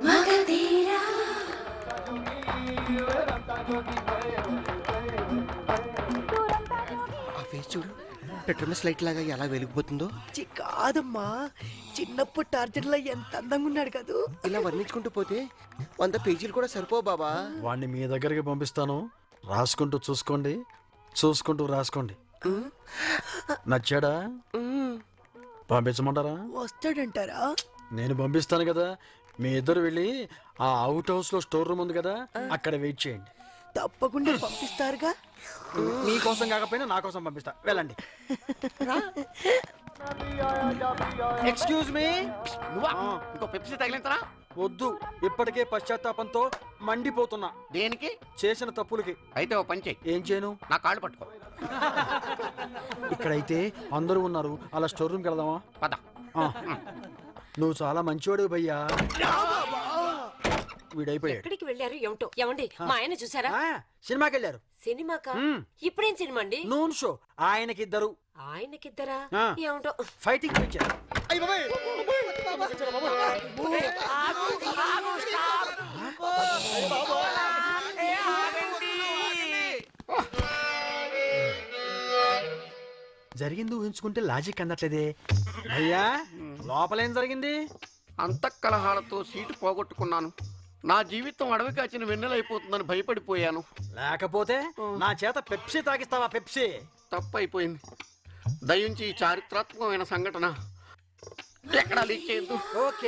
ఆ ఫేస్ చూడు, పెట్రోమస్ లైట్ లాగా ఎలా వెలిగిపోతుందో. కాదమ్మా, చిన్నప్పుడు టార్చర్ లో ఎంత అందంగా ఉన్నాడు కదూ. ఇలా వర్ణించుకుంటూ పోతే 100 పేజీలు కూడా సరిపో బాబా. వాడిని మీ దగ్గరికి పంపిస్తాను, రాసుకుంటూ చూసుకోండి, చూసుకుంటూ రాసుకోండి. నచ్చాడా? పంపించమంటారా? వస్తాడంటారా? నేను పంపిస్తాను కదా, మీ ఇద్దరు వెళ్ళి ఆ అవుట్ హౌస్ లో స్టోర్ రూమ్ ఉంది కదా, అక్కడ వెయిట్ చేయండి. తప్పకుండా పంపిస్తారుగా. మీకోసం కాకపోయినా నా కోసం పంపిస్తా, వెళ్ళండి. Excuse me. ఇంకో పెప్సీ తగిలింతరా? వద్దు, ఇప్పటికే పశ్చాత్తాపంతో మండిపోతున్నా. దేనికి? చేసిన తప్పులకి. అయితే ఓ పని చెయ్యి, ఏం చేయను? నా కాళ్ళు పట్టుకో. ఇక్కడైతే అందరూ ఉన్నారు, అలా స్టోర్ రూమ్కి వెళ్దామా? పద. నువ్వు చాలా మంచివాడు భయ్యా. వీడైపోయాడు. ఎక్కడికి వెళ్ళారు ఏమిటో? ఏమండి, మా ఆయన చూసారా? సినిమాకి వెళ్ళారు. సినిమాకా? ఇప్పుడేం సినిమా అండి? Noon show. ఆయనకిద్దరు. ఆయనకిద్దరా? ఏమిటో ఫైటింగ్ పిక్చర్. జరిగింది ఊహించుకుంటే లాజిక్ అందట్లేదే. అయ్యా, లోపలేం జరిగింది? అంతఃకలహాలతో సీటు పోగొట్టుకున్నాను. నా జీవితం అడవి కాచిన వెన్నెలైపోతుందని భయపడిపోయాను. లేకపోతే నా చేత పెప్సీ తాగిస్తావా? పెప్సీ తప్పైపోయింది. దయించి ఈ చారిత్రాత్మకమైన సంఘటన ఎక్కడా లీక్ చేయొద్దు. ఓకే.